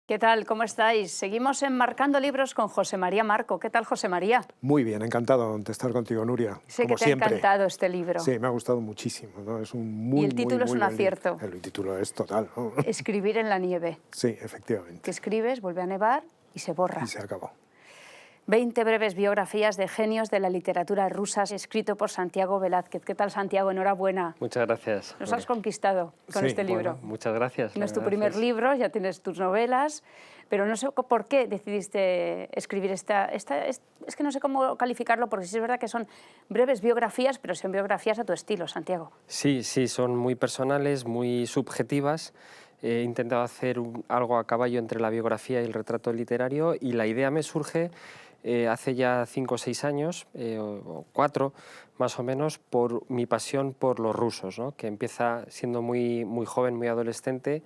¿Qué tal? ¿Cómo estáis? Seguimos enmarcando libros con José María Marco. ¿Qué tal, José María? Muy bien, encantado de estar contigo, Nuria, Sé que como te ha siempre. encantado este libro. Sí, me ha gustado muchísimo, ¿no? Es un Y muy, el muy, título es muy un buen libro. acierto. El título es total, ¿no? Escribir en la nieve. Sí, Que efectivamente. escribes, vuelve a nevar y se Y borra. se acabó. 20 breves biografías de genios de la literatura rusa, escrito por Santiago Velázquez. ¿Qué tal, Santiago? Enhorabuena. Muchas gracias. Nos has conquistado con Sí, este libro. Bueno, muchas gracias. No La es tu verdad primer es... libro, ya tienes tus novelas, pero no sé por qué decidiste escribir es que no sé cómo calificarlo, porque sí es verdad que son breves biografías, pero son biografías a tu estilo, Santiago. Sí, son muy personales, muy subjetivas. He intentado hacer algo a caballo entre la biografía y el retrato literario, y la idea me surge hace ya 5 o 6 años, o 4 más o menos, por mi pasión por los rusos, ¿no? Que empieza siendo muy, muy joven, muy adolescente.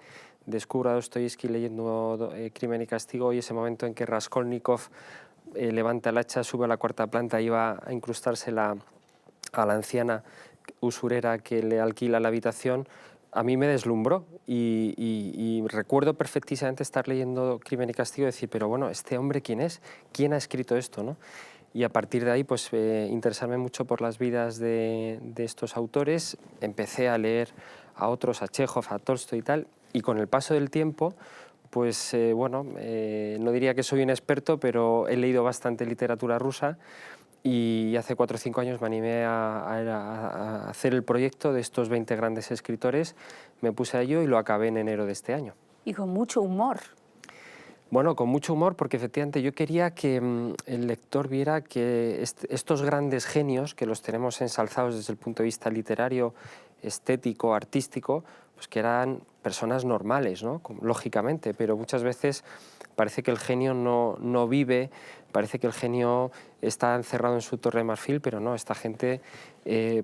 Descubro a Dostoyevsky leyendo Crimen y Castigo, y ese momento en que Raskolnikov levanta el hacha, sube a la 4ª planta y va a incrustársela a la anciana usurera que le alquila la habitación, a mí me deslumbró y recuerdo perfectísimamente estar leyendo Crimen y Castigo y decir, pero bueno, ¿este hombre quién es? ¿Quién ha escrito esto, no? Y a partir de ahí, pues interesarme mucho por las vidas de estos autores. Empecé a leer a otros, a Chekhov, a Tolstoy y tal, y con el paso del tiempo, pues bueno, no diría que soy un experto, pero he leído bastante literatura rusa, y hace 4 o 5 años me animé a hacer el proyecto de estos 20 grandes escritores. Me puse a ello y lo acabé en enero de este año. Y con mucho humor. Bueno, con mucho humor, porque efectivamente yo quería que el lector viera que estos grandes genios, que los tenemos ensalzados desde el punto de vista literario, estético, artístico, pues que eran personas normales, ¿no? Lógicamente, pero muchas veces parece que el genio no vive, parece que el genio está encerrado en su torre de marfil, pero no, esta gente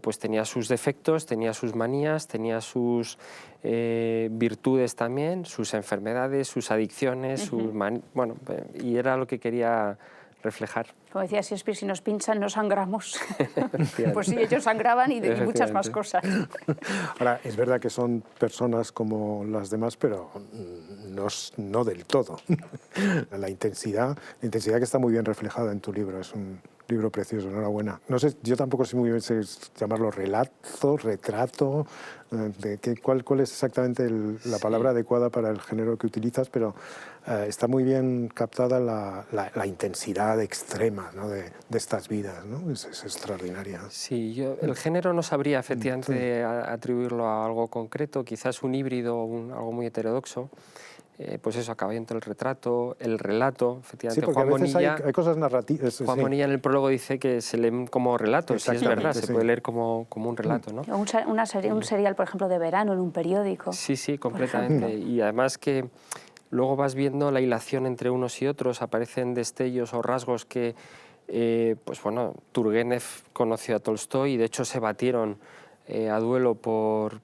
pues tenía sus defectos, tenía sus manías, tenía sus virtudes también, sus enfermedades, sus adicciones, bueno, y era lo que quería reflejar. Como decía Shakespeare, si nos pinchan no sangramos. Pues sí, ellos sangraban y muchas más cosas. Ahora, es verdad que son personas como las demás, pero no del todo. La intensidad que está muy bien reflejada en tu libro, es un libro precioso, enhorabuena. No sé, yo tampoco sé muy bien si llamarlo relato, retrato, cuál es exactamente la palabra adecuada para el género que utilizas, pero está muy bien captada la intensidad extrema, ¿no? de estas vidas, ¿no? Es extraordinaria. Sí, el género no sabría Sí. efectivamente atribuirlo a algo concreto, quizás un híbrido, algo muy heterodoxo. Pues eso, acaba entre el retrato, el relato, Sí, efectivamente. porque a veces hay cosas narrativas. Juan Sí. Bonilla en el prólogo dice que se leen como relatos, y es verdad, se puede leer como un relato, ¿no? Un serial, por ejemplo, de verano en un periódico. Sí, por ejemplo. completamente. Y además que luego vas viendo la hilación entre unos y otros, aparecen destellos o rasgos que, pues bueno, Turgenev conoció a Tolstói y de hecho se batieron a duelo por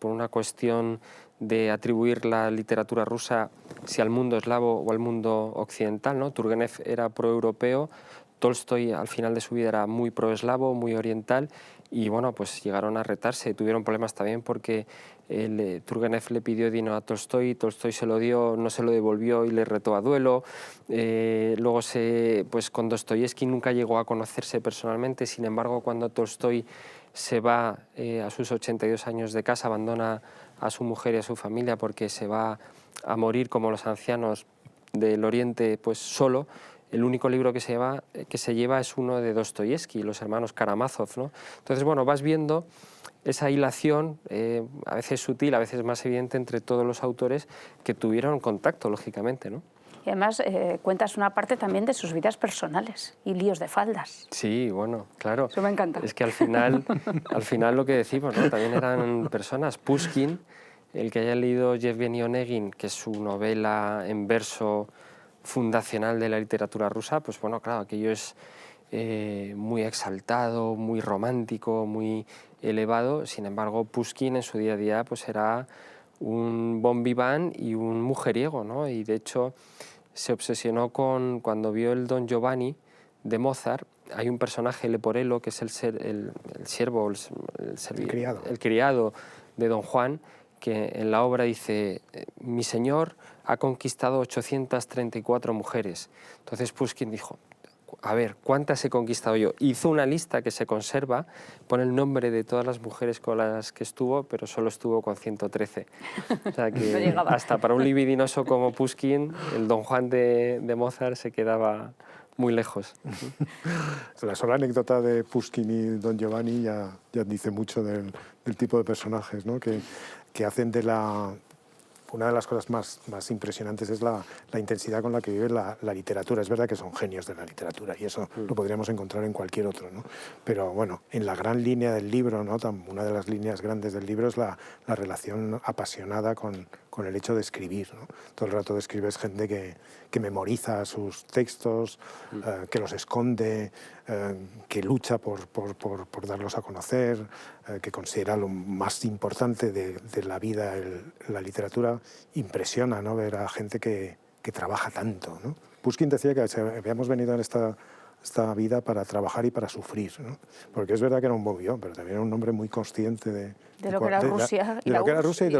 una cuestión de atribuir la literatura rusa si al mundo eslavo o al mundo occidental, ¿no? Turgenev era proeuropeo, Tolstói al final de su vida era muy proeslavo, muy oriental, y bueno, pues llegaron a retarse, tuvieron problemas también porque Turgenev le pidió dinero a Tolstói, Tolstói se lo dio, no se lo devolvió y le retó a duelo. Luego pues con Dostoyevsky nunca llegó a conocerse personalmente, sin embargo cuando Tolstói se va a sus 82 años de casa, abandona a su mujer y a su familia porque se va a morir como los ancianos del Oriente, pues solo. El único libro que se lleva es uno de Dostoyevsky, los hermanos Karamazov, ¿no? Entonces, bueno, vas viendo esa hilación, a veces sutil, a veces más evidente, entre todos los autores que tuvieron contacto, lógicamente, ¿no? Y además cuentas una parte también de sus vidas personales y líos de faldas. Sí, bueno, claro. Eso me encanta. Es que al final lo que decimos, ¿no? También eran personas. Pushkin, el que haya leído Yevgeny Onegin, que es su novela en verso fundacional de la literatura rusa, pues bueno, claro, aquello es muy exaltado, muy romántico, muy elevado. Sin embargo, Pushkin en su día a día pues era un bon vivant y un mujeriego, ¿no? Y de hecho se obsesionó cuando vio el Don Giovanni de Mozart. Hay un personaje, Leporello, que es el siervo, El criado. el criado de Don Juan, que en la obra dice, mi señor ha conquistado 834 mujeres. Entonces Pushkin dijo, a ver, ¿cuántas he conquistado yo? Hizo una lista que se conserva, pone el nombre de todas las mujeres con las que estuvo, pero solo estuvo con 113. O sea que No hasta para un libidinoso como Pushkin, el Don Juan de Mozart se quedaba muy lejos. La sola anécdota de Pushkin y Don Giovanni ya dice mucho del tipo de personajes, ¿no? que hacen de la... Una de las cosas más impresionantes es la intensidad con la que vive la literatura. Es verdad que son genios de la literatura y eso lo podríamos encontrar en cualquier otro, ¿no? Pero bueno, en la gran línea del libro, ¿no? Una de las líneas grandes del libro es la relación apasionada con el hecho de escribir, ¿no? Todo el rato describes gente que memoriza sus textos, que los esconde, que lucha por darlos a conocer, que considera lo más importante de la vida la literatura. Impresiona, ¿no? Ver a gente que trabaja tanto, ¿no? Pushkin decía que habíamos venido en esta vida para trabajar y para sufrir, ¿no? Porque es verdad que era un bobión, pero también era un hombre muy consciente de lo que era Rusia. De lo que era Rusia y de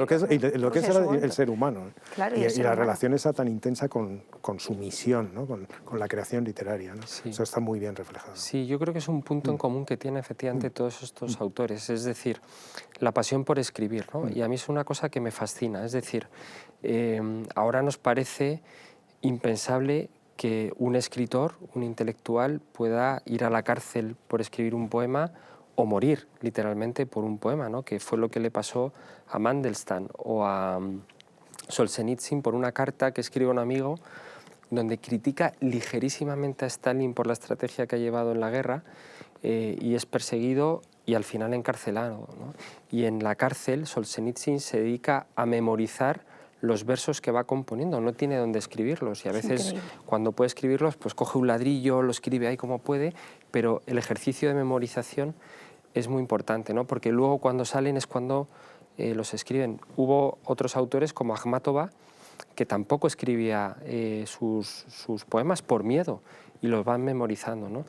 lo que es el ser humano. Claro, y la humano. relación esa tan intensa con su misión, ¿no? Con la creación literaria, ¿no? Sí. Eso está muy bien reflejado. Sí, yo creo que es un punto en común que tienen efectivamente todos estos autores, es decir, la pasión por escribir, ¿no? Y a mí es una cosa que me fascina, es decir, ahora nos parece impensable que un escritor, un intelectual, pueda ir a la cárcel por escribir un poema o morir literalmente por un poema, ¿no? Que fue lo que le pasó a Mandelstam o a Solzhenitsyn por una carta que escribe un amigo donde critica ligerísimamente a Stalin por la estrategia que ha llevado en la guerra y es perseguido y al final encarcelado, ¿no? Y en la cárcel Solzhenitsyn se dedica a memorizar los versos que va componiendo, no tiene dónde escribirlos y a veces cuando puede escribirlos pues coge un ladrillo, lo escribe ahí como puede, pero el ejercicio de memorización es muy importante, ¿no? Porque luego cuando salen es cuando los escriben. Hubo otros autores como Akhmatova que tampoco escribía sus poemas por miedo y los van memorizando, ¿no?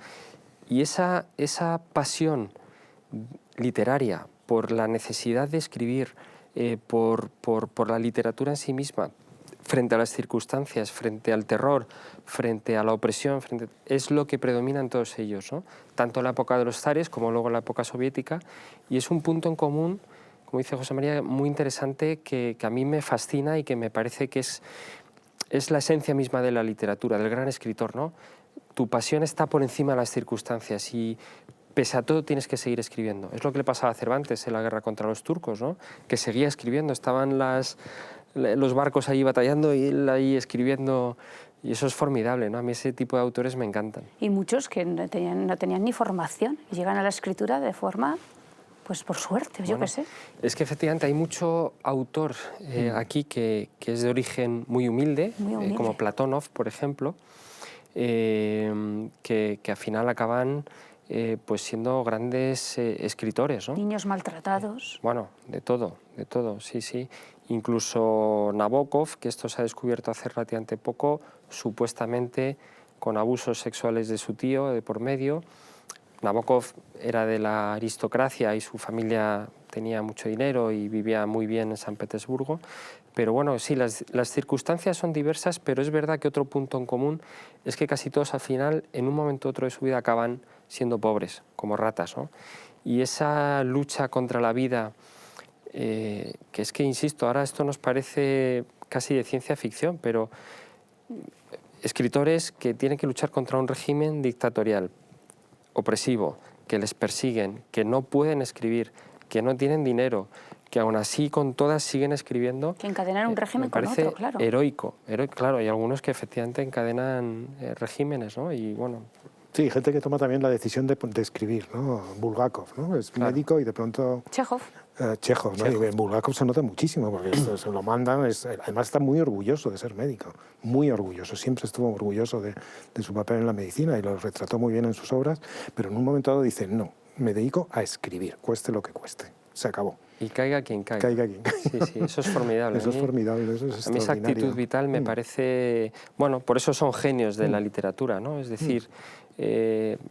Y esa pasión literaria por la necesidad de escribir, por la literatura en sí misma, frente a las circunstancias, frente al terror, frente a la opresión, es lo que predomina en todos ellos, ¿no? Tanto en la época de los zares como luego en la época soviética, y es un punto en común, como dice José María, muy interesante que a mí me fascina y que me parece que es la esencia misma de la literatura, del gran escritor, ¿no? Tu pasión está por encima de las circunstancias y pese a todo tienes que seguir escribiendo. Es lo que le pasaba a Cervantes en la guerra contra los turcos, ¿no? Que seguía escribiendo, estaban los barcos ahí batallando y él ahí escribiendo, y eso es formidable, ¿no? A mí ese tipo de autores me encantan. Y muchos que no tenían ni formación y llegan a la escritura de forma, pues por suerte, yo qué sé. Es que efectivamente hay mucho autor aquí que es de origen muy humilde. Como Platónov, por ejemplo, que al final acaban pues siendo grandes escritores, ¿no? Niños maltratados. Bueno, de todo, sí, sí. Incluso Nabokov, que esto se ha descubierto hace relativamente poco, supuestamente con abusos sexuales de su tío de por medio. Nabokov era de la aristocracia y su familia tenía mucho dinero y vivía muy bien en San Petersburgo. Pero bueno, sí, las circunstancias son diversas, pero es verdad que otro punto en común es que casi todos al final, en un momento u otro de su vida, acaban siendo pobres, como ratas, ¿no? Y esa lucha contra la vida, que es que, insisto, ahora esto nos parece casi de ciencia ficción, pero escritores que tienen que luchar contra un régimen dictatorial, opresivo, que les persiguen, que no pueden escribir, que no tienen dinero, que aún así con todas siguen escribiendo. Que encadenan un régimen con otro, claro. Heroico, claro, hay algunos que efectivamente encadenan regímenes, ¿no? Y bueno... Sí, gente que toma también la decisión de escribir, ¿no? Bulgakov, ¿no? Es médico y de pronto... Chekhov. Chekhov, ¿no? Y en Bulgakov se nota muchísimo porque se lo mandan, además está muy orgulloso de ser médico, muy orgulloso, siempre estuvo orgulloso de su papel en la medicina y lo retrató muy bien en sus obras, pero en un momento dado dice, no, me dedico a escribir, cueste lo que cueste, se acabó. Y caiga quien caiga. Caiga quien caiga. Sí, sí, eso es formidable. Eso es formidable, eso es a mí esa actitud vital me parece... Bueno, por eso son genios de la literatura, ¿no? Es decir,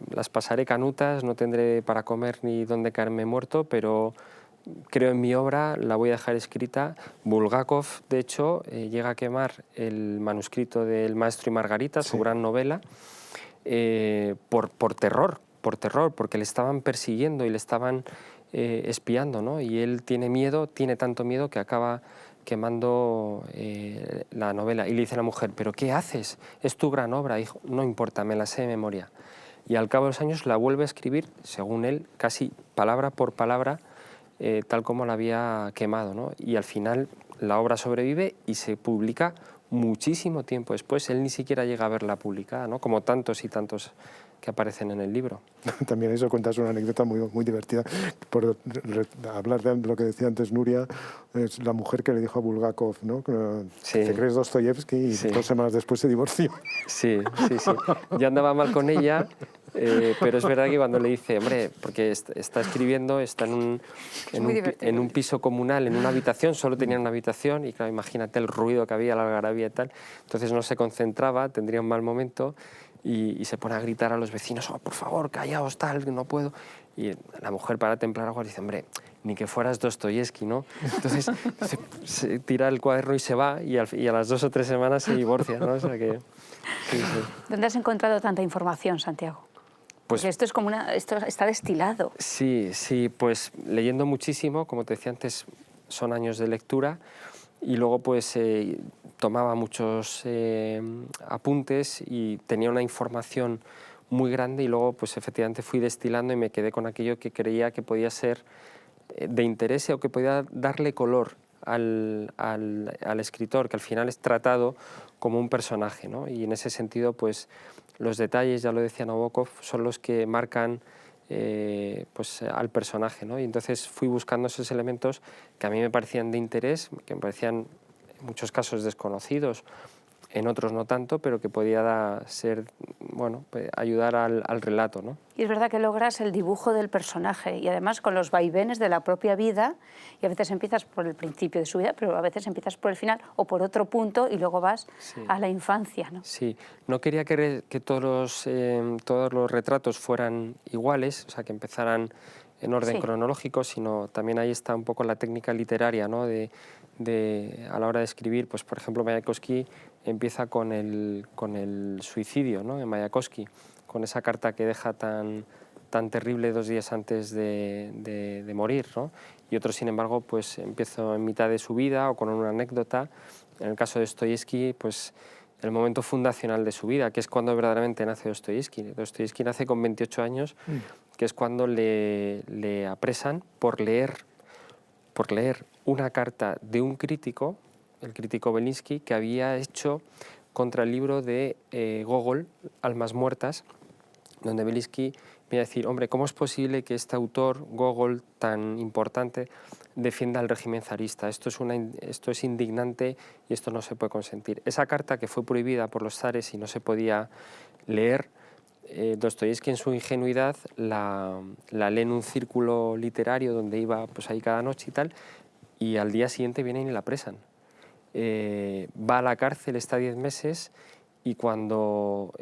las pasaré canutas, no tendré para comer ni dónde caerme muerto, pero creo en mi obra, la voy a dejar escrita. Bulgakov, de hecho, llega a quemar el manuscrito del Maestro y Margarita, su gran novela, por terror, porque le estaban persiguiendo y le estaban espiando, ¿no? Y él tiene miedo, tiene tanto miedo que acaba quemando la novela. Y le dice a la mujer, ¿pero qué haces? Es tu gran obra. Dijo, no importa, me la sé de memoria. Y al cabo de los años la vuelve a escribir, según él, casi palabra por palabra, tal como la había quemado, ¿no? Y al final la obra sobrevive y se publica muchísimo tiempo después. Él ni siquiera llega a verla publicada, ¿no? Como tantos y tantos que aparecen en el libro. También eso cuentas una anécdota muy divertida. Por hablar de lo que decía antes Nuria, es la mujer que le dijo a Bulgakov, ¿no? Que te crees Dostoyevsky, y 2 semanas después se divorció. Sí. Ya andaba mal con ella, pero es verdad que cuando le dice, hombre, porque está escribiendo, está en un piso comunal, en una habitación, solo tenía una habitación, y claro, imagínate el ruido que había, la algarabía y tal, entonces no se concentraba, tendría un mal momento, y se pone a gritar a los vecinos, oh, por favor, callaos, tal, que no puedo. Y la mujer, para templar algo, dice, hombre, ni que fueras Dostoyevsky, ¿no? Entonces se tira el cuaderno y se va, y a las 2 o 3 semanas se divorcia, ¿no? O sea que, sí. ¿Dónde has encontrado tanta información, Santiago? Pues, porque esto es como esto está destilado. Sí, pues leyendo muchísimo, como te decía antes, son años de lectura, y luego pues tomaba muchos apuntes y tenía una información muy grande, y luego pues efectivamente fui destilando y me quedé con aquello que creía que podía ser de interés o que podía darle color al escritor, que al final es tratado como un personaje, ¿no? Y en ese sentido pues los detalles, ya lo decía Nabokov, son los que marcan pues, al personaje, ¿no? Y entonces fui buscando esos elementos que a mí me parecían de interés, que me parecían en muchos casos desconocidos, en otros no tanto, pero que podía ayudar al relato, ¿no? Y es verdad que logras el dibujo del personaje, y además con los vaivenes de la propia vida, y a veces empiezas por el principio de su vida, pero a veces empiezas por el final o por otro punto y luego vas a la infancia, ¿no? Sí, no quería que todos los retratos fueran iguales, o sea, que empezaran en orden cronológico, sino también ahí está un poco la técnica literaria, ¿no? A la hora de escribir, pues por ejemplo Mayakovsky empieza con el suicidio, ¿no? En Mayakovsky, con esa carta que deja tan terrible 2 días antes de morir, ¿no? Y otros, sin embargo, pues empiezo en mitad de su vida o con una anécdota. En el caso de Dostoyevsky, pues el momento fundacional de su vida, que es cuando verdaderamente nace Dostoyevsky. Dostoyevsky nace con 28 años, que es cuando le apresan por leer una carta de un crítico, el crítico Belinsky, que había hecho contra el libro de Gogol, Almas muertas, donde Belinsky viene a decir, hombre, ¿cómo es posible que este autor, Gogol, tan importante, defienda al régimen zarista? Esto es indignante y esto no se puede consentir. Esa carta, que fue prohibida por los zares y no se podía leer, Dostoyevsky en su ingenuidad la lee en un círculo literario donde iba pues, ahí cada noche y tal, y al día siguiente vienen y la apresan. Va a la cárcel, está 10 meses, y cuando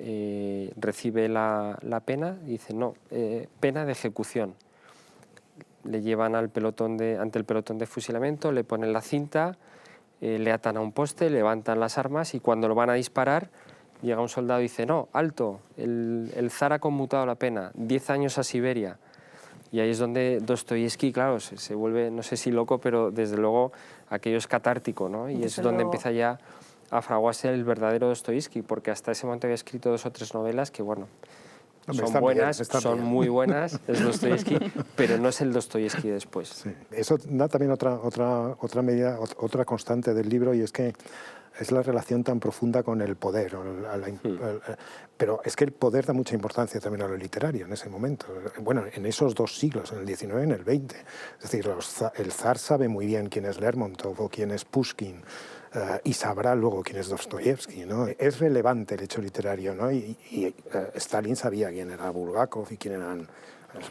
recibe la pena, dice, no, pena de ejecución. Le llevan ante el pelotón de fusilamiento, le ponen la cinta, le atan a un poste, levantan las armas, y cuando lo van a disparar, llega un soldado y dice, no, alto, el zar ha conmutado la pena, 10 años a Siberia. Y ahí es donde Dostoyevsky, claro, se vuelve, no sé si loco, pero desde luego aquello es catártico, ¿no? Y es donde empieza ya a fraguarse el verdadero Dostoyevsky, porque hasta ese momento había escrito 2 o 3 novelas que, bueno, son buenas, son muy buenas, es Dostoyevsky, pero no es el Dostoyevsky después. Sí. Eso da también otra medida, otra constante del libro, y es que es la relación tan profunda con el poder. Pero es que el poder da mucha importancia también a lo literario en ese momento. Bueno, en esos 2 siglos, en el XIX y en el XX. Es decir, el zar sabe muy bien quién es Lermontov o quién es Pushkin, y sabrá luego quién es Dostoyevsky, ¿no? Es relevante el hecho literario, ¿no? Y Stalin sabía quién era Bulgakov y quién eran...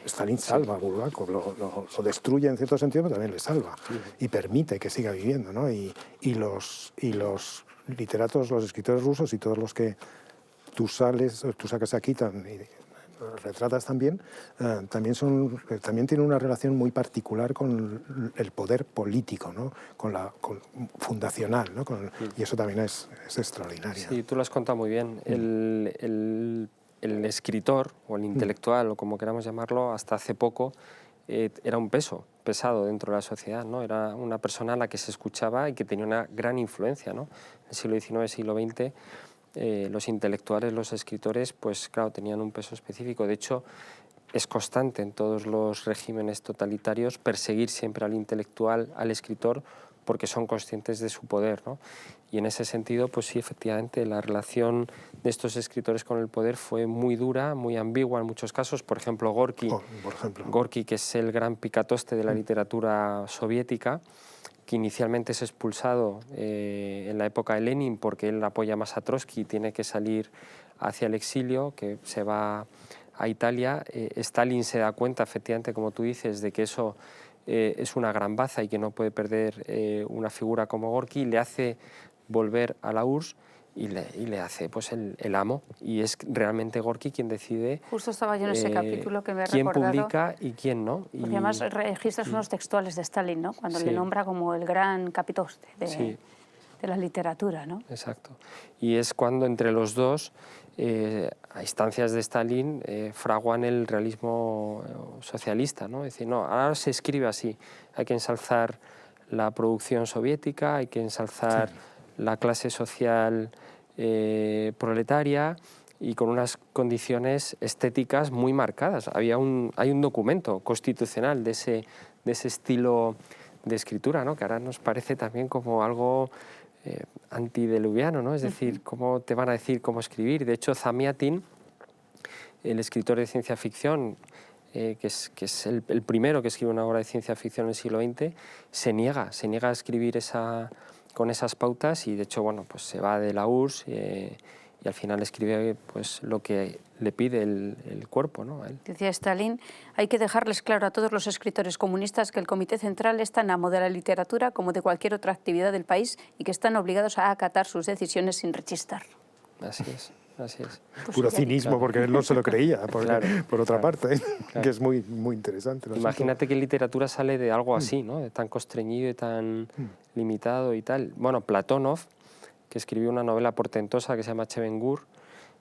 Stalin salva a Bulgakov, lo destruye en cierto sentido, pero también le salva y permite que siga viviendo, ¿no? Y los literatos, los escritores rusos y todos los que tú sacas aquí, retratas también, también tienen una relación muy particular con el poder político, ¿no? Fundacional, ¿no? Y eso también es extraordinario. Sí, tú lo has contado muy bien. El escritor o el intelectual, o como queramos llamarlo, hasta hace poco era un peso pesado dentro de la sociedad, ¿no? Era una persona a la que se escuchaba y que tenía una gran influencia, ¿no? En el siglo XIX, siglo XX, los intelectuales, los escritores, pues claro, tenían un peso específico. De hecho, es constante en todos los regímenes totalitarios perseguir siempre al intelectual, al escritor, porque son conscientes de su poder, ¿no? Y en ese sentido, pues sí, efectivamente, la relación de estos escritores con el poder fue muy dura, muy ambigua en muchos casos. Por ejemplo, Gorki, que es el gran picatoste de la literatura soviética, que inicialmente es expulsado en la época de Lenin porque él apoya más a Trotsky y tiene que salir hacia el exilio, que se va a Italia. Stalin se da cuenta, efectivamente, como tú dices, de que eso es una gran baza y que no puede perder una figura como Gorki, le hace volver a la URSS y le hace pues el amo, y es realmente Gorki quien decide. Justo estaba yo en ese capítulo que me he quién recordado. Quién publica y quién no. Porque además registras unos textuales de Stalin, ¿no? Cuando le nombra como el gran capitoste de la literatura, ¿no? Exacto. Y es cuando entre los dos, a instancias de Stalin, fraguan el realismo socialista, ¿no? Es decir, no, ahora se escribe así, hay que ensalzar la producción soviética, hay que ensalzar la clase social proletaria, y con unas condiciones estéticas muy marcadas. Hay un documento constitucional de ese estilo de escritura, ¿no? Que ahora nos parece también como algo antidiluviano, ¿no? Es decir, ¿cómo te van a decir cómo escribir? De hecho, Zamiatin, el escritor de ciencia ficción, que es el primero que escribe una obra de ciencia ficción en el siglo XX, se niega a escribir con esas pautas, y de hecho, bueno, pues se va de la URSS y al final escribe pues lo que le pide el cuerpo, ¿no? Decía Stalin, hay que dejarles claro a todos los escritores comunistas que el Comité Central es tan amo de la literatura como de cualquier otra actividad del país y que están obligados a acatar sus decisiones sin rechistar. Así es. Así es. Pues puro cinismo, porque él no se lo creía, por otra parte, que es muy, muy interesante. Imagínate que en literatura sale de algo así, ¿no? De tan constreñido y tan limitado y tal. Bueno, Platónov, que escribió una novela portentosa que se llama Chevengur,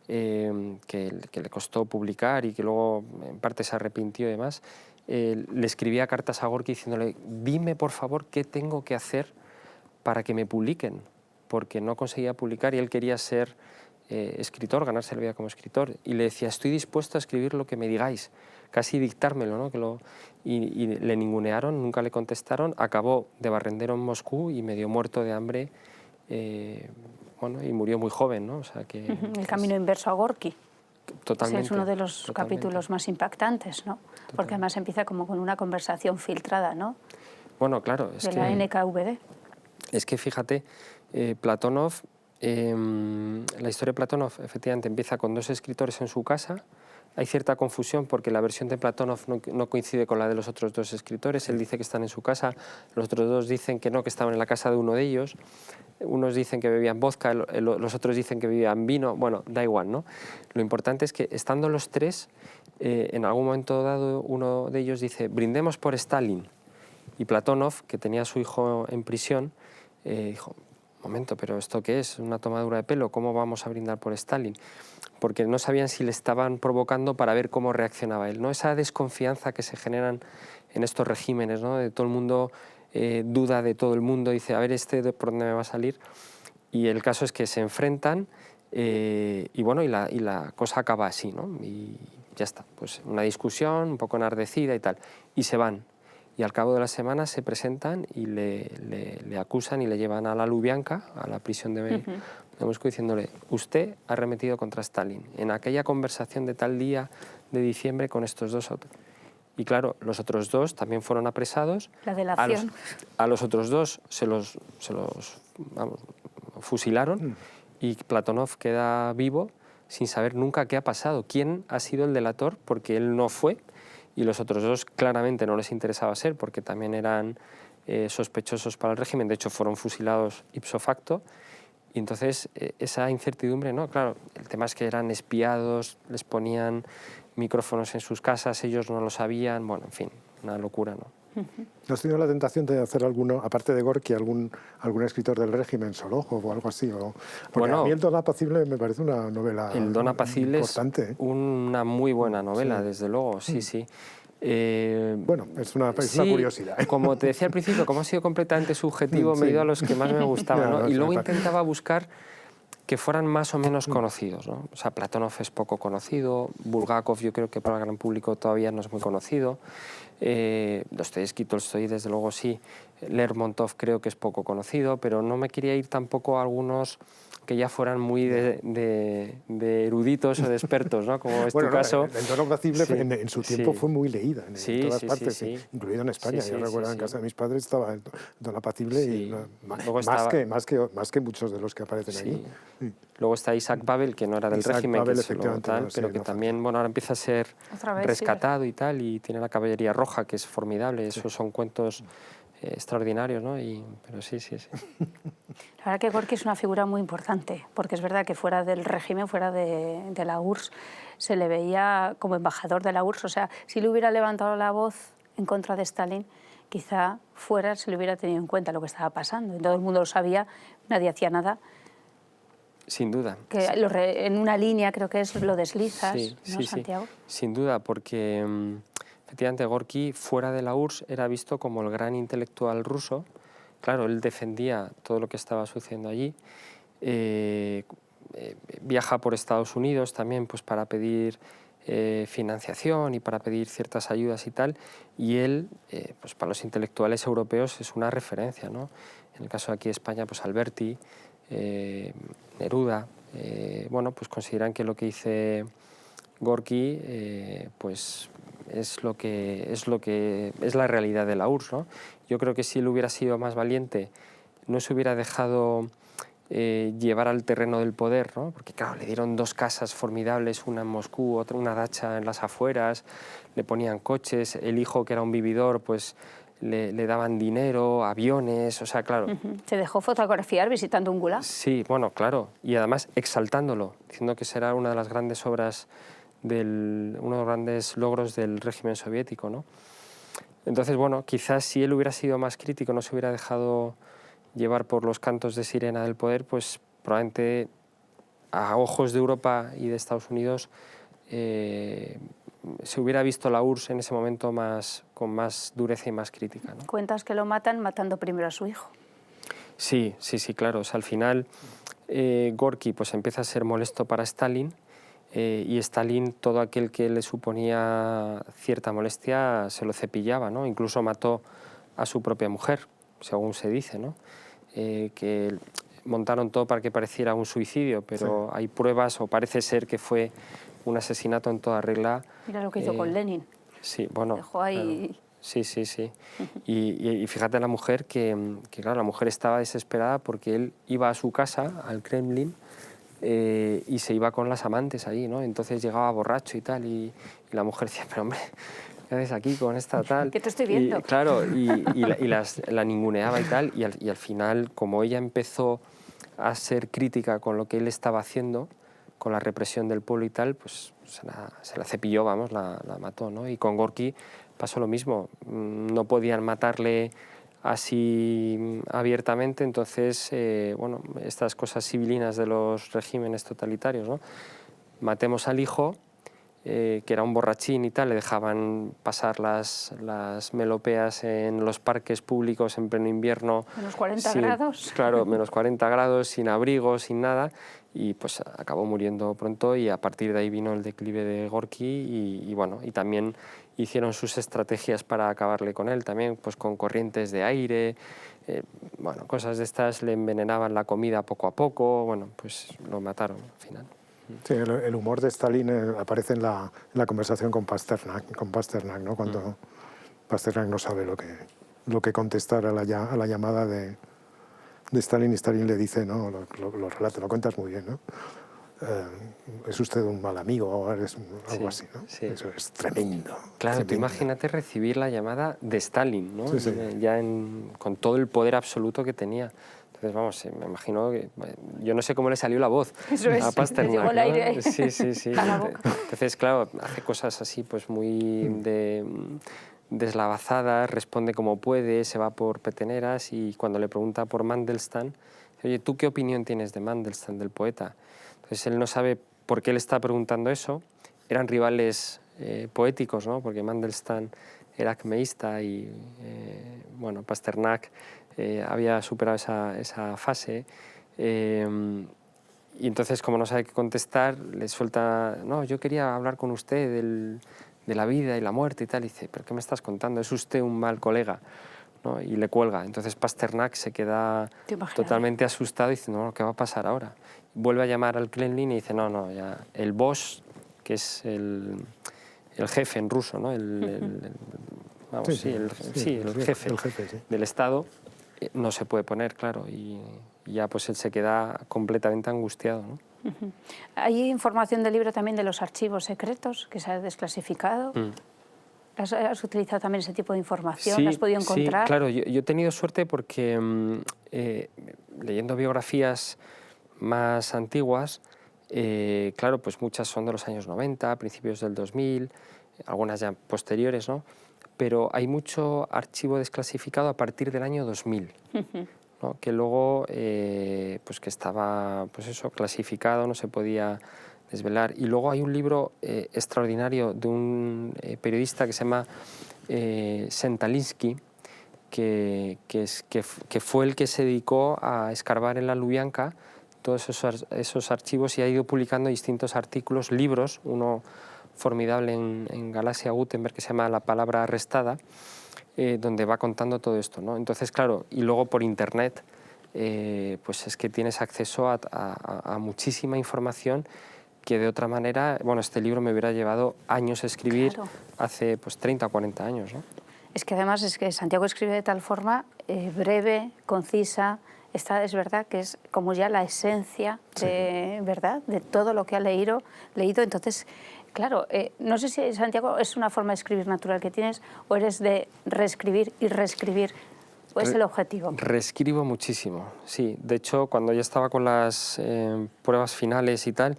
que le costó publicar y que luego en parte se arrepintió y demás, le escribía cartas a Gorki diciéndole: dime por favor qué tengo que hacer para que me publiquen, porque no conseguía publicar y él quería ser escritor, ganarse la vida como escritor, y le decía: estoy dispuesto a escribir lo que me digáis, casi dictármelo, ¿no? Y le ningunearon, nunca le contestaron, acabó de barrendero en Moscú y medio muerto de hambre, bueno, y murió muy joven, ¿no? O sea que el camino inverso a Gorki. Totalmente. Es uno de los capítulos más impactantes, ¿no? Porque además empieza como con una conversación filtrada, ¿no? Bueno, claro. De la NKVD. Es que fíjate, Platónov, la historia de Platónov efectivamente empieza con dos escritores en su casa. Hay cierta confusión porque la versión de Platónov no coincide con la de los otros dos escritores. Él dice que están en su casa, los otros dos dicen que no, que estaban en la casa de uno de ellos. Unos dicen que bebían vodka, los otros dicen que bebían vino. Bueno, da igual, ¿no? Lo importante es que estando los tres, en algún momento dado uno de ellos dice: brindemos por Stalin. Y Platónov, que tenía a su hijo en prisión, dijo: momento, pero ¿esto qué es? ¿Una tomadura de pelo? ¿Cómo vamos a brindar por Stalin? Porque no sabían si le estaban provocando para ver cómo reaccionaba él, ¿no? Esa desconfianza que se generan en estos regímenes, ¿no? De todo el mundo duda de todo el mundo, dice: a ver, ¿por dónde me va a salir? Y el caso es que se enfrentan y bueno, y la cosa acaba así, ¿no? Y ya está, pues una discusión un poco enardecida y tal, y se van. Y al cabo de las semanas se presentan y le acusan y le llevan a la Lubyanka, a la prisión de Moscú, diciéndole: usted ha arremetido contra Stalin en aquella conversación de tal día de diciembre con estos dos autores. Y claro, los otros dos también fueron apresados. La delación. A los otros dos se los fusilaron y Platónov queda vivo sin saber nunca qué ha pasado, quién ha sido el delator, porque él no fue. Y los otros dos claramente no les interesaba ser, porque también eran sospechosos para el régimen. De hecho, fueron fusilados ipso facto. Y entonces esa incertidumbre, ¿no? Claro, el tema es que eran espiados, les ponían micrófonos en sus casas, ellos no lo sabían, bueno, en fin, una locura, ¿no? ¿No has tenido la tentación de hacer alguno, aparte de Gorki, algún escritor del régimen, Sorojov o algo así? Porque Bueno, a mí El Don Apacible me parece una novela El Don Apacible importante. es una muy buena novela, Sí. desde luego, sí, sí. Bueno, es una Sí, curiosidad. como te decía al principio, como ha sido completamente subjetivo, me he Sí. ido a los que más me gustaban, Ya, ¿no? no, Y sí, luego me intentaba buscar que fueran más o menos conocidos, ¿no? O sea, Platónov es poco conocido, Bulgakov yo creo que para el gran público todavía no es muy conocido, Dostoyevski, Tolstoy desde luego sí, Lermontov creo que es poco conocido, pero no me quería ir tampoco a algunos que ya fueran muy de eruditos o de expertos, ¿no? Como es Bueno, tu caso. El Don Apacible Sí, en su tiempo sí. fue muy leída en Sí, todas sí, partes, sí, sí. incluido en España. Sí, Yo sí, recuerdo sí, en casa sí. de mis padres estaba El Don Apacible Sí. y Luego estaba, más que muchos de los que aparecen ahí. sí. ¿No? Sí. Luego está Isaac Babel, que no era del Isaac régimen, Babel, que se lo efectivamente, tal, no, sí, pero que no también, falta. bueno, ahora empieza a ser Otra vez, sí, rescatado y tal, y tiene la Caballería Roja, que es formidable, esos son cuentos extraordinarios, ¿no? Pero sí, sí, sí. La verdad que Gorki es una figura muy importante, porque es verdad que fuera del régimen, fuera de la URSS, se le veía como embajador de la URSS. O sea, si le hubiera levantado la voz en contra de Stalin, quizá fuera se le hubiera tenido en cuenta lo que estaba pasando. Y todo el mundo lo sabía, nadie hacía nada. Sin duda. Que en una línea creo que es lo deslizas, Sí, ¿no, sí, sí, Santiago? sin duda, porque efectivamente Gorki, fuera de la URSS, era visto como el gran intelectual ruso. Claro, él defendía todo lo que estaba sucediendo allí. Viaja por Estados Unidos también pues, para pedir financiación y para pedir ciertas ayudas y tal, y él, pues para los intelectuales europeos es una referencia, ¿no? En el caso de aquí de España, pues Alberti, Neruda, bueno, pues consideran que lo que dice Gorki pues es la realidad de la URSS, ¿no? Yo creo que si él hubiera sido más valiente, no se hubiera dejado llevar al terreno del poder, ¿no? Porque claro, le dieron 2 casas formidables, una en Moscú, otra una dacha en las afueras, le ponían coches, el hijo que era un vividor, pues le daban dinero, aviones, o sea, claro. Se dejó fotografiar visitando un gulag. Sí, bueno, claro, y además exaltándolo, diciendo que será una de las grandes obras, uno de los grandes logros del régimen soviético, ¿no? Entonces, bueno, quizás si él hubiera sido más crítico, no se hubiera dejado llevar por los cantos de sirena del poder, pues probablemente a ojos de Europa y de Estados Unidos se hubiera visto la URSS en ese momento con más dureza y más crítica, ¿no? Cuentas que lo matan matando primero a su hijo. Sí, sí, sí, claro. O sea, al final Gorki pues, empieza a ser molesto para Stalin y Stalin, todo aquel que le suponía cierta molestia, se lo cepillaba, ¿no? Incluso mató a su propia mujer, según se dice, ¿no? Que montaron todo para que pareciera un suicidio, pero hay pruebas, o parece ser que fue un asesinato en toda regla. Mira lo que hizo con Lenin. Sí, bueno. Dejó ahí... Claro. Sí, sí, sí. Y fíjate la mujer que, claro, la mujer estaba desesperada porque él iba a su casa, al Kremlin, y se iba con las amantes ahí, ¿no? Entonces llegaba borracho y tal, y la mujer decía, pero hombre, ¿qué haces aquí con esta tal? ¿Qué te estoy viendo? Y, claro, la ninguneaba y tal, y al final, como ella empezó a ser crítica con lo que él estaba haciendo, con la represión del pueblo y tal, pues se la cepilló, vamos, la mató, ¿no? Y con Gorki pasó lo mismo, no podían matarle así abiertamente, entonces, bueno, estas cosas civilinas de los regímenes totalitarios, ¿no? Matemos al hijo, que era un borrachín y tal, le dejaban pasar las melopeas en los parques públicos en pleno invierno. Menos 40 grados. Claro, menos 40 grados, sin abrigo, sin nada, y pues acabó muriendo pronto, y a partir de ahí vino el declive de Gorki y bueno, y también hicieron sus estrategias para acabarle con él, también pues con corrientes de aire, bueno, cosas de estas, le envenenaban la comida poco a poco, bueno, pues lo mataron al final. Sí, el humor de Stalin aparece en la conversación con Pasternak, ¿no? Cuando Pasternak no sabe lo que contestar a la llamada de Stalin, y Stalin le dice, ¿no? Lo relata, lo cuentas muy bien, ¿no? Es usted un mal amigo o algo así, ¿no? Sí. Eso es tremendo. Claro, tremendo. tú imagínate recibir la llamada de Stalin, ¿no? Sí, sí. Ya con todo el poder absoluto que tenía. Entonces, vamos, me imagino que... Yo no sé cómo le salió la voz Eso es, a Pasternak, le llegó el ¿no? aire Sí, sí, sí. a la boca. Entonces, claro, hace cosas así, pues muy deslavazadas, responde como puede, se va por peteneras, y cuando le pregunta por Mandelstam, oye, ¿tú qué opinión tienes de Mandelstam, del poeta? Entonces, él no sabe por qué le está preguntando eso. Eran rivales poéticos, ¿no? Porque Mandelstam era acmeísta y, bueno, Pasternak había superado esa fase. Y entonces, como no sabe qué contestar, le suelta, no, yo quería hablar con usted de la vida y la muerte y tal. Y dice, ¿pero qué me estás contando? Es usted un mal colega, ¿no? Y le cuelga. Entonces Pasternak se queda totalmente asustado y dice, no, ¿qué va a pasar ahora? Vuelve a llamar al Kremlin y dice, no, no, ya el boss, que es el jefe en ruso, ¿no? Vamos, el jefe sí. del Estado, no se puede poner, claro, y ya pues él se queda completamente angustiado, ¿no? Hay información del libro también de los archivos secretos que se ha desclasificado. ¿Has utilizado también ese tipo de información? Sí, ¿La has podido encontrar? Sí, claro, yo he tenido suerte porque leyendo biografías más antiguas, claro, pues muchas son de los años 90, principios del 2000, algunas ya posteriores, ¿no? Pero hay mucho archivo desclasificado a partir del año 2000, ¿no? Que luego pues que estaba pues eso, clasificado, no se podía desvelar. Y luego hay un libro extraordinario de un periodista que se llama Sentalinsky, que fue el que se dedicó a escarbar en la Lubyanka todos esos archivos y ha ido publicando distintos artículos, libros, uno formidable en Galaxia Gutenberg que se llama La palabra arrestada, donde va contando todo esto, ¿no? Entonces, claro, y luego por internet, pues es que tienes acceso a muchísima información que de otra manera, bueno, este libro me hubiera llevado años escribir, claro, hace pues 30 o 40 años, ¿no? Es que además es que Santiago escribe de tal forma breve, concisa. Esta es verdad que es como ya la esencia de, ¿verdad?, de todo lo que ha leído. Entonces, claro, no sé si Santiago es una forma de escribir natural que tienes o eres de reescribir y reescribir. ¿O es el objetivo? Reescribo muchísimo, sí. De hecho, cuando ya estaba con las pruebas finales y tal,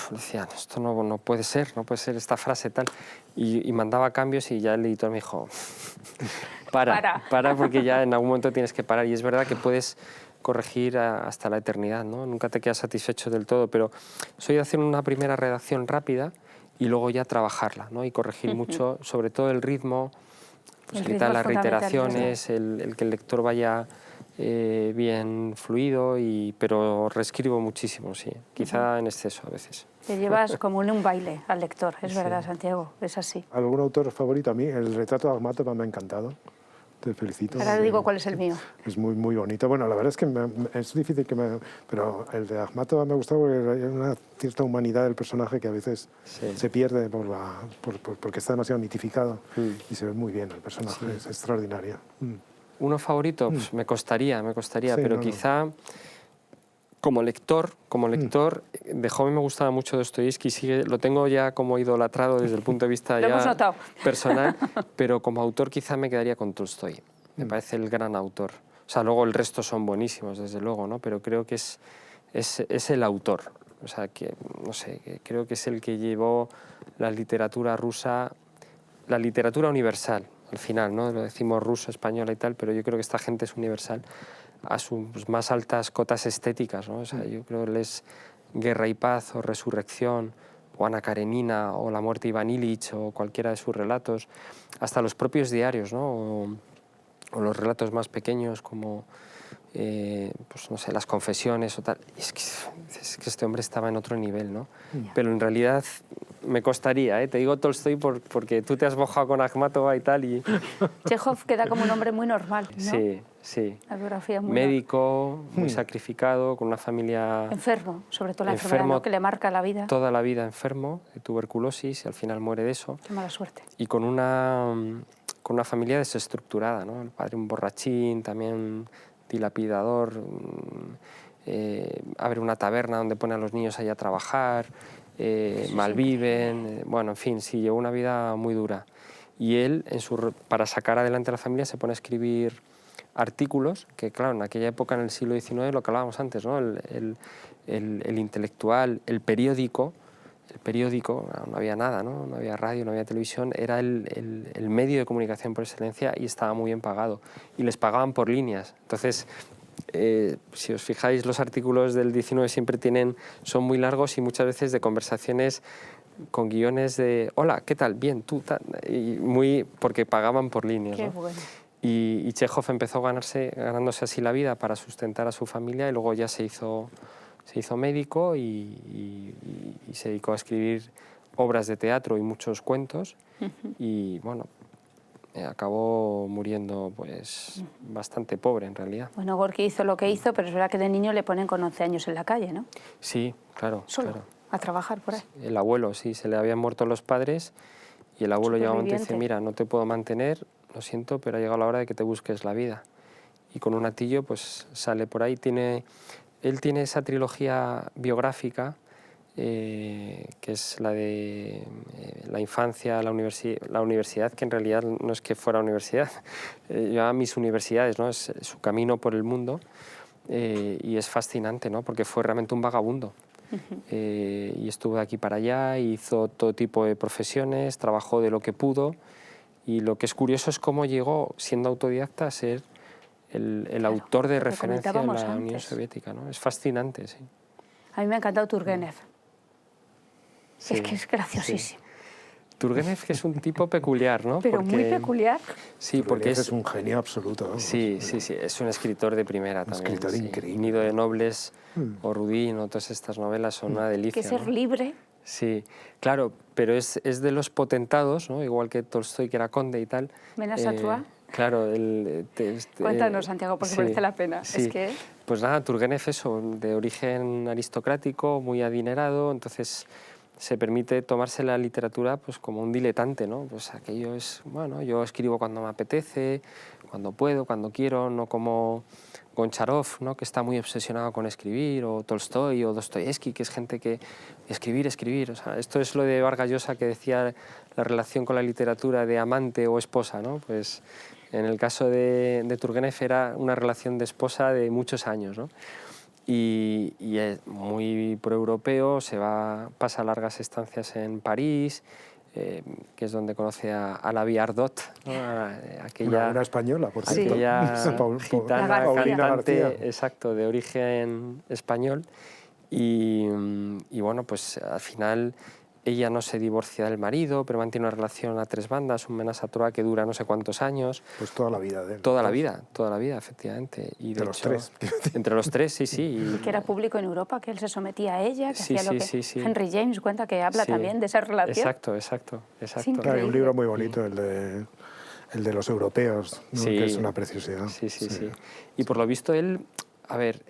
decía, esto no puede ser esta frase tal. Y mandaba cambios y ya el editor me dijo, para, porque ya en algún momento tienes que parar. Y es verdad que puedes corregir hasta la eternidad, ¿no? Nunca te quedas satisfecho del todo, pero soy de hacer una primera redacción rápida y luego ya trabajarla, ¿no? Y corregir mucho, sobre todo el ritmo, pues evitar las reiteraciones, el que el lector vaya bien fluido, pero reescribo muchísimo, sí, quizá en exceso a veces. Te llevas como en un baile al lector, es verdad, Santiago, es así. ¿Algún autor favorito? A mí el retrato de Akhmatova me ha encantado. Te felicito. Ahora digo cuál es el mío. Es muy, muy bonito. Bueno, la verdad es que es difícil pero el de Akhmatova me gustó porque hay una cierta humanidad del personaje que a veces se pierde porque está demasiado mitificado y se ve muy bien el personaje, es extraordinario. Uno favorito, pues me costaría, pero quizá como lector, de joven me gustaba mucho Dostoyevski, lo tengo ya como idolatrado desde el punto de vista ya personal, pero como autor quizá me quedaría con Tolstoy. Me parece el gran autor. O sea, luego el resto son buenísimos, desde luego, ¿no? Pero creo que es el autor. O sea, que, no sé, creo que es el que llevó la literatura rusa, la literatura universal, al final, ¿no? Lo decimos ruso, española y tal, pero yo creo que esta gente es universal a sus más altas cotas estéticas, ¿no? O sea, yo creo que es Guerra y Paz o Resurrección o Ana Karenina o La muerte de Iván Ilich o cualquiera de sus relatos, hasta los propios diarios, ¿no? O los relatos más pequeños como pues no sé, Las confesiones o tal. Es que este hombre estaba en otro nivel, ¿no? Pero en realidad me costaría, ¿eh? Te digo Tolstoy porque tú te has mojado con Akhmatova y tal. Y... Chekhov queda como un hombre muy normal, ¿no? Sí, sí. La biografía muy médico, muy sacrificado, con una familia... Enfermo, sobre todo la enfermedad, ¿no?, que le marca la vida. Toda la vida enfermo, de tuberculosis, y al final muere de eso. Qué mala suerte. Y con una familia desestructurada, ¿no? El padre un borrachín, también dilapidador, abre una taberna donde pone a los niños ahí a trabajar, malviven, bueno, en fin, sí, llevó una vida muy dura. Y él, para sacar adelante a la familia, se pone a escribir artículos, que claro, en aquella época, en el siglo XIX, lo que hablábamos antes, ¿no? El intelectual, el periódico, no había nada, ¿no? No había radio, no había televisión, era el medio de comunicación por excelencia y estaba muy bien pagado. Y les pagaban por líneas. Entonces, si os fijáis, los artículos del 19 siempre son muy largos y muchas veces de conversaciones con guiones de hola, ¿qué tal? Bien, tú, tal, porque pagaban por líneas, ¿no? Qué bueno. Y Chekhov empezó ganándose así la vida para sustentar a su familia y luego ya se hizo médico y se dedicó a escribir obras de teatro y muchos cuentos y bueno, acabó muriendo pues bastante pobre en realidad. Bueno, Gorki hizo lo que hizo, pero es verdad que de niño le ponen con 11 años en la calle, ¿no? Sí, claro. Solo, claro. a trabajar por ahí. El abuelo, sí, se le habían muerto los padres y el abuelo llegó a un momento y dice, mira, no te puedo mantener, lo siento, pero ha llegado la hora de que te busques la vida. Y con un atillo pues sale por ahí. Él tiene esa trilogía biográfica que es la de la infancia, la universidad, que en realidad no es que fuera universidad, llevaba mis universidades, ¿no? Es su camino por el mundo y es fascinante, ¿no? Porque fue realmente un vagabundo. Y estuvo de aquí para allá, hizo todo tipo de profesiones, trabajó de lo que pudo y lo que es curioso es cómo llegó, siendo autodidacta, a ser el autor de referencia en la Unión Soviética, ¿no? Es fascinante, sí. A mí me ha encantado Turgenev. Sí, es que es graciosísimo. Sí. Turgenev es un tipo peculiar, ¿no? Pero muy peculiar. Sí, porque es un genio absoluto. Vamos. Sí, es un escritor de primera también. Un escritor increíble. Nido de Nobles o Rudin, o todas estas novelas son una delicia. Que ser ¿no? libre. Sí, claro, pero es de los potentados, ¿no? Igual que Tolstoy, que era conde y tal. ¿Menas a Tua? Claro. Cuéntanos, Santiago, porque merece la pena. Sí. Es que... Pues nada, Turgenev eso, de origen aristocrático, muy adinerado, entonces se permite tomarse la literatura pues como un diletante, ¿no? Pues aquello es, bueno, yo escribo cuando me apetece, cuando puedo, cuando quiero, no como Goncharov, ¿no? Que está muy obsesionado con escribir, o Tolstoy o Dostoyevsky, que es gente que escribir. O sea, esto es lo de Vargas Llosa que decía la relación con la literatura de amante o esposa, ¿no? Pues en el caso de Turgenev era una relación de esposa de muchos años, ¿no? Y es muy proeuropeo, pasa largas estancias en París, que es donde conoce a la Ardot, ¿no? Una española, por cierto. Aquella gitana cantante, García. exacto, de origen español. Y bueno, pues al final ella no se divorcia del marido, pero mantiene una relación a tres bandas, un menas a trois que dura no sé cuántos años. Pues toda la vida de él. Toda la vida, efectivamente. Y de los tres. Entre los tres, sí, sí. Y que era público en Europa, que él se sometía a ella, que hacía lo que... Sí. Henry James cuenta que habla también de esa relación. Exacto. Hay un libro muy bonito, el de los europeos, ¿no? Que es una preciosidad. Sí. Y por lo visto él, a ver,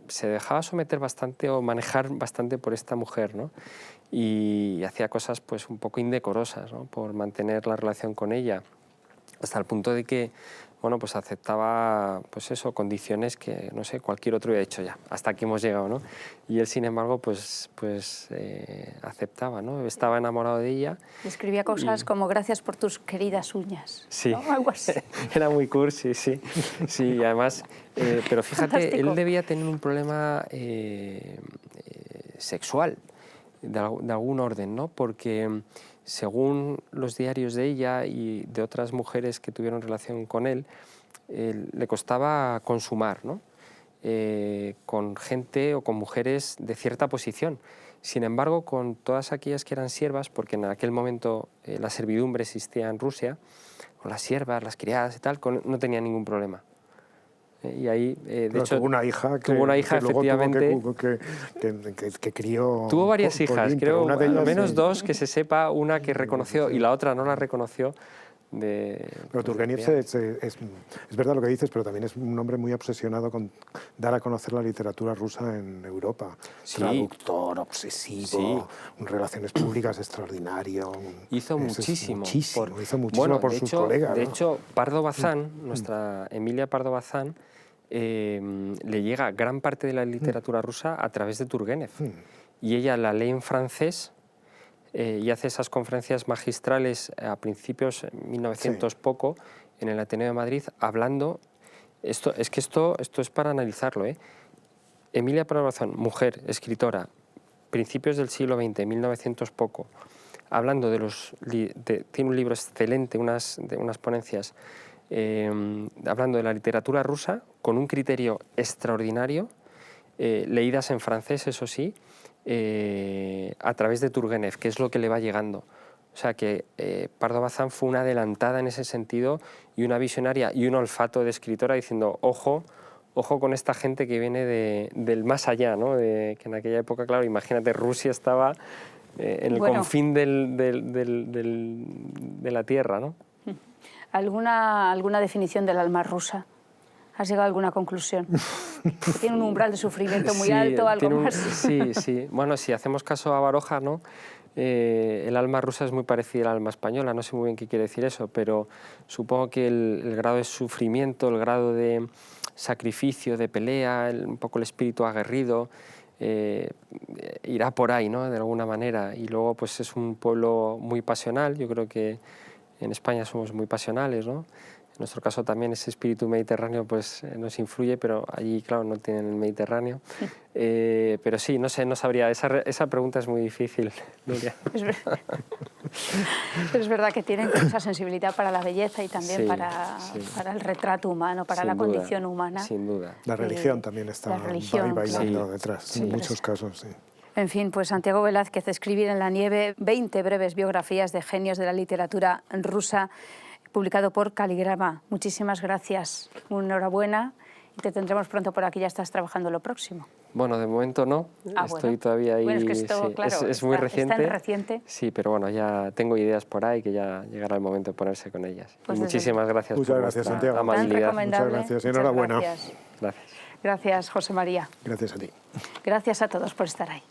se dejaba someter bastante o manejar bastante por esta mujer, ¿no? Y hacía cosas pues un poco indecorosas, ¿no? Por mantener la relación con ella, hasta el punto de que, bueno, pues aceptaba, pues eso, condiciones que, no sé, cualquier otro hubiera hecho ya, hasta aquí hemos llegado, ¿no? Y él, sin embargo, pues aceptaba, ¿no? Estaba enamorado de ella. Y escribía cosas como gracias por tus queridas uñas, sí. ¿no? Algo así. Era muy cursi, sí. Sí, y además, pero fíjate, Fantástico. Él debía tener un problema sexual, de algún orden, ¿no? Porque según los diarios de ella y de otras mujeres que tuvieron relación con él, le costaba consumar, ¿no? Con gente o con mujeres de cierta posición. Sin embargo, con todas aquellas que eran siervas, porque en aquel momento la servidumbre existía en Rusia, con las siervas, las criadas y tal, no tenía ningún problema. Y ahí, de hecho, tuvo una hija que efectivamente, luego que crió. Tuvo varias hijas, creo, una de ellas, al menos dos que se sepa, una que reconoció y la otra no la reconoció. Pero Turgenev es verdad lo que dices, pero también es un hombre muy obsesionado con dar a conocer la literatura rusa en Europa. Sí. Traductor, obsesivo, relaciones públicas extraordinario. Hizo muchísimo. Hizo muchísimo por sus colegas. De hecho, Pardo Bazán, nuestra Emilia Pardo Bazán, le llega gran parte de la literatura rusa a través de Turgenev. Y ella la lee en francés y hace esas conferencias magistrales a principios, 1900 poco, en el Ateneo de Madrid, hablando Esto es para analizarlo, ¿eh? Emilia Pardo Bazán, mujer, escritora, principios del siglo XX, 1900 poco, hablando tiene un libro excelente, unas ponencias, hablando de la literatura rusa, con un criterio extraordinario, leídas en francés, eso sí, a través de Turgenev, que es lo que le va llegando. O sea que Pardo Bazán fue una adelantada en ese sentido y una visionaria y un olfato de escritora diciendo, ojo con esta gente que viene del más allá, ¿no? Que en aquella época, claro, imagínate, Rusia estaba en el confín de la tierra, ¿no? ¿Alguna definición del alma rusa? ¿Has llegado a alguna conclusión? ¿Tiene un umbral de sufrimiento muy alto, algo más? Sí. Bueno, si hacemos caso a Baroja, ¿no? El alma rusa es muy parecida al alma española, no sé muy bien qué quiere decir eso, pero supongo que el grado de sufrimiento, el grado de sacrificio, de pelea, un poco el espíritu aguerrido, irá por ahí, ¿no? De alguna manera. Y luego pues es un pueblo muy pasional, yo creo que en España somos muy pasionales, ¿no? En nuestro caso también ese espíritu mediterráneo pues, nos influye, pero allí, claro, no tienen el Mediterráneo. Pero sí, no sé, no sabría. Esa pregunta es muy difícil, Nuria. Es verdad que tienen esa sensibilidad para la belleza y también para el retrato humano, para la condición humana. Sin duda. La religión también está bailando detrás, en muchos casos, sí. En fin, pues Santiago Velázquez, Escribir en la nieve, 20 breves biografías de genios de la literatura rusa, publicado por Caligrama. Muchísimas gracias, enhorabuena y te tendremos pronto por aquí, ya estás trabajando lo próximo. Bueno, de momento no, estoy todavía ahí, bueno, es que esto, claro, es muy reciente. Es tan reciente. Sí, pero bueno, ya tengo ideas por ahí que ya llegará el momento de ponerse con ellas. Pues muchísimas gracias Muchas por gracias, vuestra Santiago. amabilidad. Muchas gracias y enhorabuena. Gracias. Gracias. Gracias, José María. Gracias a ti. Gracias a todos por estar ahí.